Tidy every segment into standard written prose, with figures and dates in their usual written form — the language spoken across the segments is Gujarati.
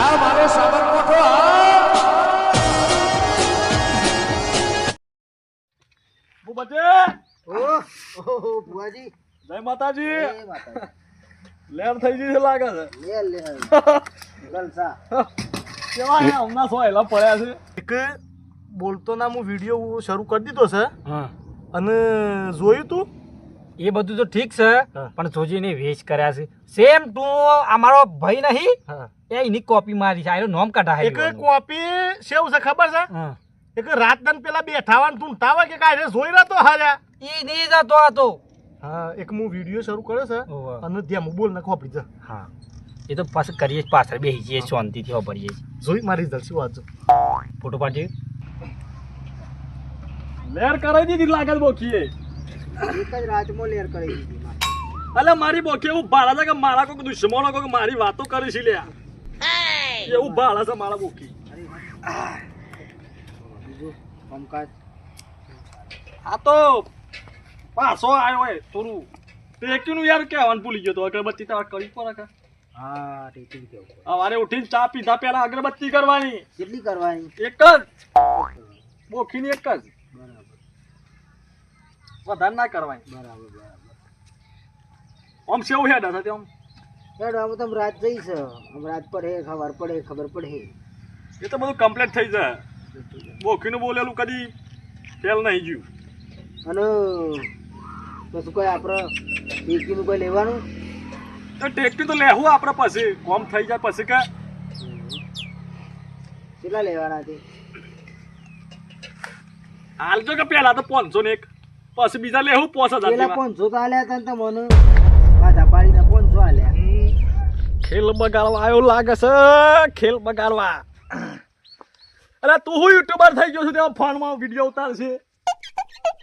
આ મારો સાબરકોઠો ભુવાજી જય માતાજી. જય માતાજી. લેર થઈ ગઈ છે લાગે છે. લે ગલસા કેવા હે હમણાં સોયલા પડ્યા છે. એક બોલતો ના હું વિડિયો શરૂ કરી દીધો છે. હા અને જોયું તું એ બધું તો ઠીક છે હા. પણ જોજીને વેચ કર્યા છે સેમ તું અમારો ભાઈ નહીં હા એ એની કોપી મારી છે આનો નામ કાઢા એક કોપી સેવ છે ખબર છે હા એક રાત દન પેલા બેઠાવાન તું તાવા કે કાઢે જોઈ રહ્યો તો હાજા ઈ ની જતો હતો હા એક હું વિડિયો શરૂ કર્યો છે ઓવા. અને ધ્યાન બોલ નાખો આપડી જા હા એ તો પાછું કરીએ જ, પાછળ બેસી જઈએ શાંતિથી વાપરીએ જોઈ મારી જલસી વાંચો ફોટો પાડજે લેર કરાઈ દીધી લાગે છે બોકીએ. એક જ રાતમાં લેર કરી દીધી મારે. અલે મારી બોકી એવું ભાડા છે કે મારા કોઈ દુશ્મનો કોઈ મારી વાતો કરી છે લ્યા એવું ભાડા છે મારા બોકી. બીજું કામકાજ આ તો પાછો આવ્યો હોય થોડું ટેકીનું યાર કહેવાનું ભૂલી ગયો તો અગરબત્તી તો કરી પડે કે હા ટીચર કેવું સવારે ઉઠીને ચા પીધા પહેલા અગરબત્તી કરવાની કેટલી કરવાની એક જ બોખીની એક જ બરાબર વધારે ના કરવાની. બરાબર બરાબર આમ સેવું હેડા થતી આમ હેડો આમ તમે રાત જઈશ આમ રાત પડે ખબર પડે ખબર પડે એ તો બધું કમ્પ્લીટ થઈ જાય. બોખીનું બોલેલું કદી ફેલ નહીં ગયું. અને પછી કોઈ આપણે ટીકીનું કોઈ લેવાનું તો ટેકટી તો લેવું આપણે પછી કોમ થઈ જાય પછી કે કેટલા લેવાના છે હાલજો કે પેલા તો 500 ને એક પછી બીજા લેવું 5000 પેલા જેવા. 500 તો આલ્યા હતા ને તમને માથા પાડીને 500 આલ્યા ખેલ બગાડવા આવ્યો લાગે છે ખેલ બગાડવા. અરે તું હું યુટ્યુબર થઈ ગયો છું તેમાં ફોનમાં વિડીયો ઉતારશે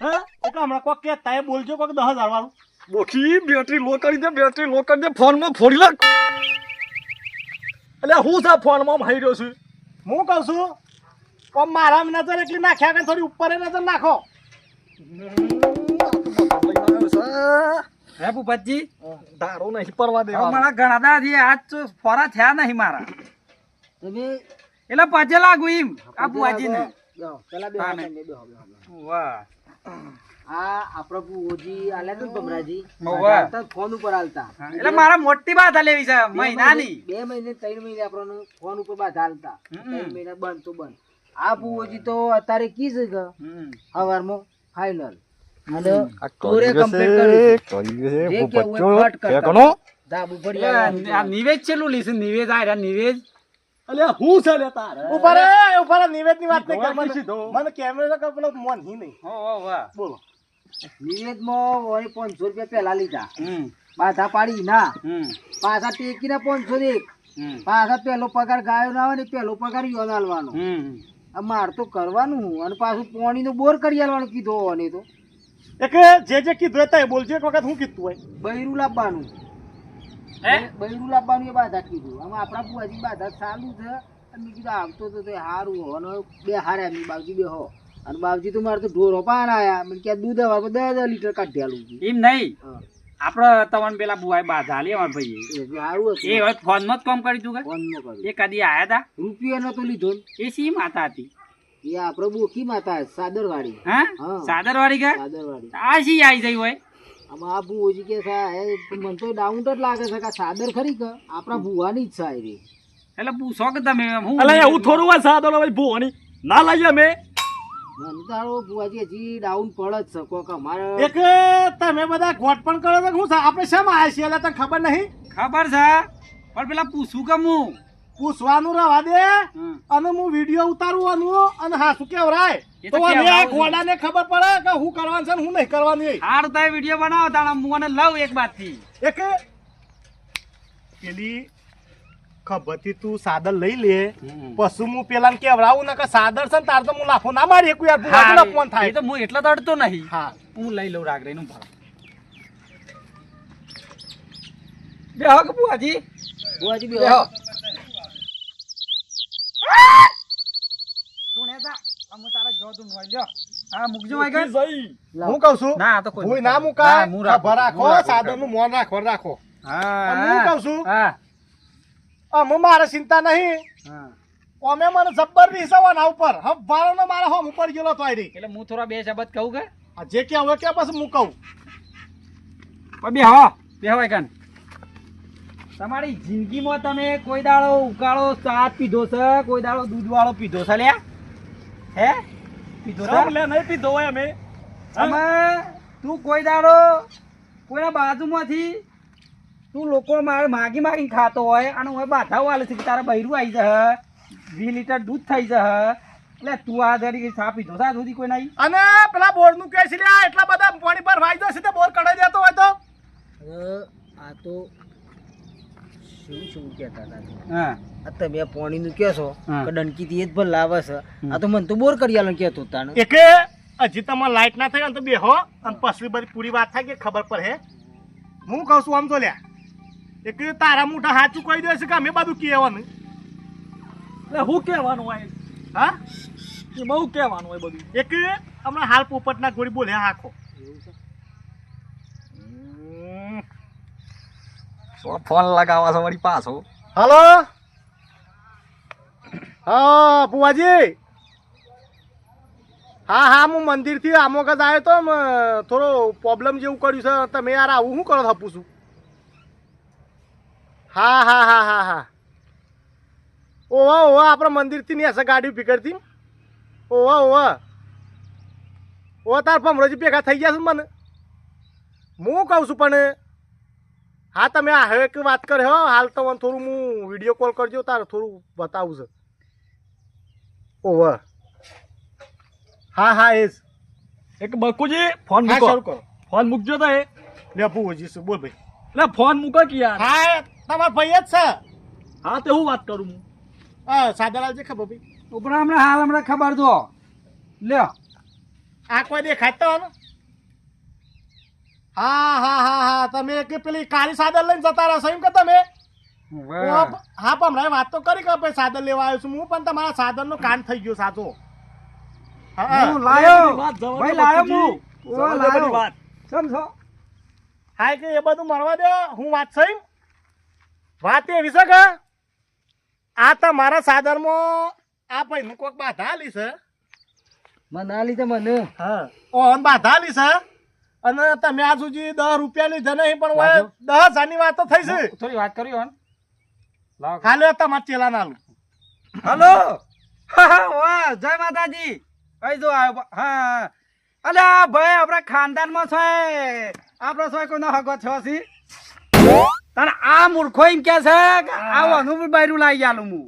હા એટલે હમણાં કોક કે તાય બોલજો કોક 10000 વાળું બોખી બેટરી લો કરી દે ફોનમાં ફોડી લાગ. એટલે હું સા ફોનમાં હાઈ રહ્યો છું હું કહું છું કોમ મારા નજર એટલી નાખ્યા કે થોડી ઉપર નજર નાખો. હે ભૂપતજી દારો નહીં પરવા દે મારા ઘણા દાથી આજ તો ફોરા થયા નહીં મારા તમે એટલે પાછે લાગુ એમ આ ભુવાજી ને બેહો પેલા બેહો હા, તમે ને. બેહો વાહ આ આપણો ભુવોજી આલ્યા તો ભમરાજી વાહ. તો ફોન ઉપર આલતા એટલે મારા મોટી બાધા લેવી છે મહિનાની 2 મહિને 3 મહિને આપણને ફોન ઉપર બાધા આલતા 3 મહિના બંધ તો બંધ આ ભુવોજી તો અત્યારે કી છે કે હવારમાં ફાઇનલ અને કોરે કમ્પ્લીટ કરી જે કેવું હોય કટ કરતા ધાબુ પડી આ નિવેદ છેલું લીધું નિવેદ આ રહ્યા નિવેદ અલ્યા હું છે લે તારે ઉપર નિવેદની વાત નહીં કર મને કેમેરા કર પેલો મોન હી નહીં વાહ બોલો નિવેદમાં વળી 500 રૂપિયા પહેલા લીધા બાધા પાડી ના પાછા ટેકીને 500 દે પાછા પહેલો પગાર ગાયો ના આવે ને પહેલો પગાર યોન આલવાનો માર તો કરવાનું અને પાછું પાણીનો બોર કરી આલવાનું કીધો અને તો એક જે કીધું હતા એ બોલજો એક વખત હું કીધું હોય બૈરું લાવવાનું બૈરું લાવવાનું એ બાધા કીધું આમાં આપણા બુઆજી બાધા ચાલુ છે અને મેં કીધું આવતો તો તે સારું હો અને બે હાર્યા મેં બાવજી બે હો અને બાવજી તો મારે તો ઢોરો પાન આયા મેં કે દૂધ હવા 10 લીટર કાઢી આલું એમ નહીં આપડે તમને પેલા બુઆઈ બાધા લે અમાર ભાઈ સારું હતું એ હવે ફોન માં જ કામ કરી તું ફોનમાં કર્યું એ કદી આયા તા રૂપિયો નતો લીધો ને. એ સી માતા હતી એ આપણે બોકી માતા સાદરવાડી હા હા. સાદર વાળી કે સાદરવાડી આ સી આવી જઈ હોય આમાં આ ભુવોજી કે છે મને તો ડાઉન જ લાગે છે કે આ સાદર ખરી કે આપણા ભુવાની જ છે આ રે એટલે પૂછો કે તમે હું અલ્યા એવું થોડું હોય સાદો ભાઈ ભોવાની ના લાગ્યા મે મને તો આવો ભુવાજી હજી ડાઉન પડે જ છે કોક અમારે એક તમે બધા ગોટ પણ કરો તો હું આપણે શેમાં આવ્યા છીએ એટલે તને ખબર નહીં ખબર છે પણ પેલા પૂછું કે હું પૂછવાનું રવા દે અને હું વિડીયો ઉતારવાનું અને હાસુ કેવરાય એ તો તો અને આ કહેવાનું. ઘોડાને ખબર પડે કે હું કરવાનું છે ને હું નહીં કરવાનું એ. હાર તો વિડીયો બનાવો તાણા હું મને લઉં એક બાદ થી એક પેલી ખબરથી તું સાદર લઈ લે પછી હું પેલા કેવરાવું ને કે સાદર છે ને તાર તો હું લાફો ના મારી એકું યાર ભુવાજીનો ફોન એ થાય તો હું એટલો તો અડતો નહીં હા હું લઈ લઉં રાગ રહીનું ભાડું બેહો કે બુઆજી ભુવાજી બે બેહો સુનેતા અમુ તારા જો તું હોય લ્યો હા મૂકજો આઈ ગઈ હું કહું છું ના આ તો કોઈ કોઈ ના મુકાય ના, હું રાખું. ખબર રાખો હું રાખું. સાદર નું મોન રાખો હા અને હું કહું છું હા હું મારે ચિંતા નહીં હા અમે મને જબ્બર રીસાવાના ઉપર હમ વાળો મારા હોમ ઉપર ગયેલો તો આઈ એટલે હું થોડા બે શબ્દ કહું કે જે કે હવે કે બસ હું કહું બે હો બે હોય કન તમારી જિંદગીમાં તમે કોઈ દાડો ઉકાળો ચા પીધો છે કોઈ દાડો દૂધ વાળો પીધો છે લ્યા હે પીધો છે લે નહીં પીધો હોય અમે અમે તું કોઈ દાડો કોઈના બાજુમાંથી તું લોકો માગી માગીને ખાતો હોય અને હું બાધા વાલે છે કે તારા બૈરું આવી જશે 20 લીટર દૂધ થઈ જશે એટલે તું આ ધરી ચા પીધો છે સુધી કોઈ નહીં અને પેલા બોર નું કે છે લ્યા એટલા બધા પાણી પર વાઈ જશે તે બોર કઢાઈ દેતો હોય તો આ તો શું કહેતા હતા હા આ તમે પાણીનું કહો છો હા. કે ડંકીથી એ જ ભલ લાવે છે આ તો મને તો બોર કરી આલો કહેતો તાને એકે હજી તમારે લાઈટ ના થઈ તો બેહો અને પછી બધી પૂરી વાત થાય કે ખબર પડે હું કહું છું આમ તો લ્યા એક તારા મોટા હાચું કહી દે છે કે અમે બધું કહેવાનું એટલે હું કહેવાનું હોય હા એ બહુ કહેવાનું હોય બધું. એક હમણાં હાલ પોપટના ગોળી બોલ્યા હાખો ફોન લગાવવા છે વળી પાછો. હલો હા બુવાજી હા હા હું મંદિરથી આમોક જ આવ્યો તો થોડો પ્રોબ્લેમ જેવું કર્યું છે તમે યાર આવું શું કરો થપું છું હા હા હા હા હા ઓવા ઓવા આપણે મંદિરથી નહીં હશે ગાડી પીકડતી ઓવા ઓવા ઓ તાર પમરોજી ભેગા થઈ ગયા છે મને હું કહું છું પણ હા તમે આ હવે એક વાત કરે હો હાલ તો મને થોડું હું વિડીયો કોલ કરજો તારે થોડું બતાવું છે ઓવા હા હા એ જ એક બકુજી ફોન હા મૂકો શરૂ કરો ફોન મૂકજો તો એ લે પૂછી છું બોલ ભાઈ એટલે ફોન મૂકો કે યાર. હા તમારા ભાઈ જ છે હા તે હું વાત કરું હું. હા સાદાલાલ છે ખબર ભાઈ ઉપરા હમણાં હાલ હમણાં ખબર દો લ્યો આ કોઈ દેખાતો ને હા હા હા હા તમે કે પેલી કાળી સાદર લઈને જતા રહેશો એમ કે તમે હા પણ હમણાં વાત તો કરી કે ભાઈ સાદર લેવા આવ્યો છું હું પણ તમારા સાદરનો કાન થઈ ગયો સાચો હા હું લાયો વાત જવા દો ભાઈ લાયો બકુજી. હું જવા દો લાયો બધી વાત. સમજો હા કે એ બધું મળવા દો હું વાત છે એમ? વાત એવી છે કે આ તમારા સાદરમાં આ ભાઈનું કોઈક બાધા આલી છે મને આ લીધે મને હા ઓન બાધા આલી છે અને તમે આજ સુધી 10 રૂપિયા લીધા નહીં પણ હવે 10,000 ની વાત તો થઈ છે થોડી વાત કરી હોન લાવ ખાલી તમારે ચેલા ના આલું હલો વાહ જય માતાજી કઈ જો આવ્યો હા અલ્યા ભાઈ આપણા ખાનદાનમાં છે આપણો છે કોઈનો હગો છો છી તને આ મૂર્ખો એમ કે છે કે આવવાનું બૈરું લાવી આલું હું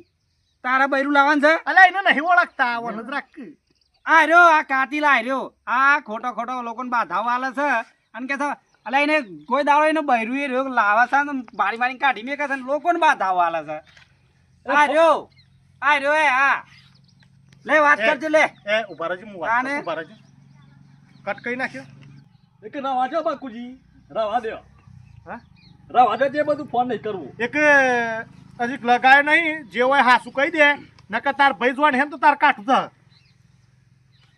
તારા બૈરું લાવવાનું છે અલ્યા એને નહીં ઓળખતા આવવાનું જ રાખ આ રહ્યો આ કાતીલા આ રહ્યો આ ખોટો ખોટો લોકોને બાધાઓ આલે છે અને કે છે અલ્યા એને કોઈ દાડો એને બૈરું એ રહ્યો લાવે છે ને મારી મારી કાઢી મેં કે છે ને લોકોને બાધાઓ આલે છે આ રહ્યો એ હા લે વાત કરજે લે એ ઉભા રહેજો હું વાત આને? કરું, ઉભા રહેજો કટ કરી નાખ્યો એક રવા દો બકુજી રવા દો હા રવા દો જે બધું ફોન નહીં કરવું. એક હજી લગાયો નહીં જે હોય હાસું કહી દે નકર તાર ભાઈ જોવાને હેમ તો તાર કાઠું થા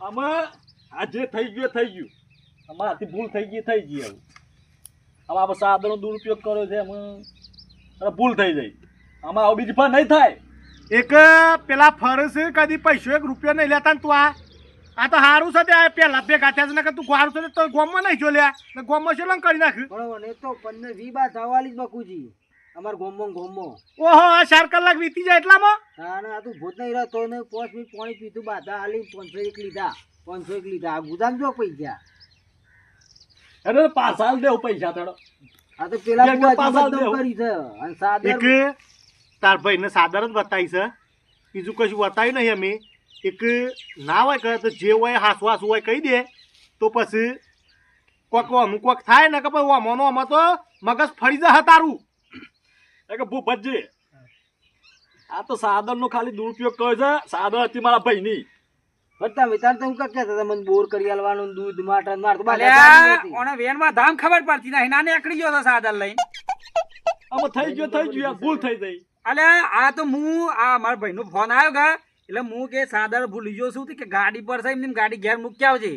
આમાં આ જે થઈ ગયું એ થઈ ગયું. અમારાથી ભૂલ થઈ ગઈ હવે આપણે સાદરનો દુરુપયોગ કર્યો છે એમાં અને ભૂલ થઈ જાય આમાં આવું બીજી ફર નહીં થાય. એક પેલા ફરસ કદી પૈસો 1 રૂપિયો નહીં લેતા ને તું આ તો હારું છે તે આ પેલા ભેગા થયા છે નકર તું ગારું છે તો ગોમમાં નહીં જો લ્યા ને ગોમમાં શું લંગ કરી નાખ બરોબર એ તો 15-20 બાર થવાલી જ બકુજી અમાર ગોમમાં ઓહો આ 4 કલાક વીતી જાય એટલામાં તાને આ તું ભૂત નહીં રહેતો ને 5 મિનિટ પાણી પીધું બાધા હાલી 501 લીધા 501 લીધા આ ગુદામ જો પૈસા એને પાછા દેવું પૈસા થોડો. આ તો પેલા એક બુઆજી પાછા બદનામ દેવો. કરી છે અને સાદર એક તાર ભાઈને સાદર જ બતાવી છે બીજું કશું બતાવ્યું નહીં અમે એક ના હોય કે તો જે હોય હાસુ હાસુ હોય કહી દે તો પછી કોક અમુક કોક થાય ને કે ભાઈ આમાંનો આમાં તો મગજ ફરી જાય તારું કે ભૂપતજી આ તો સાદરનો ખાલી દુરુપયોગ કર્યો છે. સાદર હતી મારા ભાઈની. બધા વિચાર તો હું કા કહેતા હતા મને બોર કરી આલવાનું દૂધ માટન માર તો બાધા અલ્યા ચાલી હતી. ઓને વેનમાં ધામ ખબર પડતી નહીં નાને એકડી ગયો તો સાદર લઈને આમાં થઈ ગયું યાર ભૂલ થઈ ગઈ. અલ્યા આ તો હું આ મારા ભાઈનો ફોન આવ્યો ગા એટલે હું કે સાદર ભૂલી ગયો છું કે ગાડી પર છે એમની ગાડી ઘેર મૂકી આવજે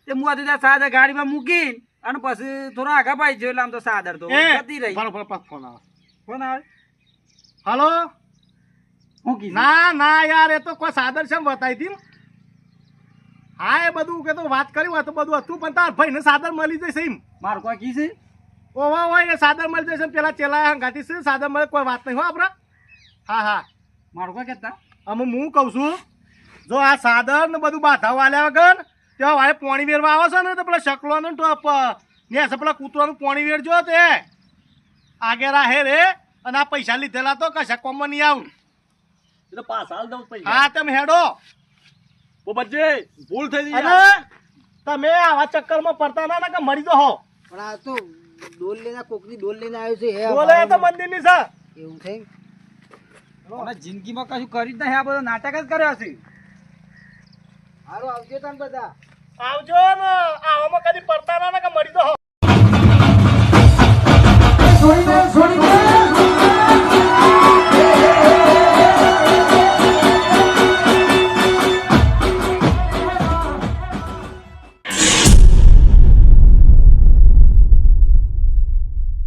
તે હું આ તો સાદર ગાડીમાં મૂકીને અને પછી થોડા આગા પાઈ ગયો એટલે આમ તો સાદર તો જતી રહી બરોબર પાછો ફોન આવે ફોન આવે હાલો હું કીધું ના ના યાર એ તો કોઈ સાદર છે બતાવી હતી હા એ બધું કે તો વાત કરી હોય તો બધું હતું પણ તાર ભાઈને સાદર મળી જશે એમ મારું કોઈ કી છે ઓવા હોય એ સાદર મળી જશે પેલા ચેલા હંગાતી છે સાદર મળે કોઈ વાત નહીં હો આપડે હા હા મારું કોઈ કહેતા અમે હું કહું છું જો આ સાદર ને બધું બાધા વાલ્યા વગર ત્યાં વાળે પોણી વેરવા આવે છે ને તો પેલા શકલોનું ને પેલા કૂતરાનું પોણી વેરજો તે આગે રાહે રે અને આ પૈસા લીધેલા તો કશા કોમમાં નહીં આવું એ તો પાછા હાલ દઉં પૈસા હા તમે હેડો ઓ બચ્ચે ભૂલ થઈ ગઈ અને તમે આવા ચક્કરમાં પડતા ના કે મરી તો હો પણ આ તો ડોલ લઈને કોકની ડોલ લઈને આવ્યો છે હે બોલે તો મંદિરની છે એવું છે અમે જિંદગીમાં કશું કરી જ નહીં આ બધો નાટક જ કર્યો છે હારું આવજો તને બધા આવજો ને આવામાં કદી પડતા ના કે મરી તો હો છોડી દે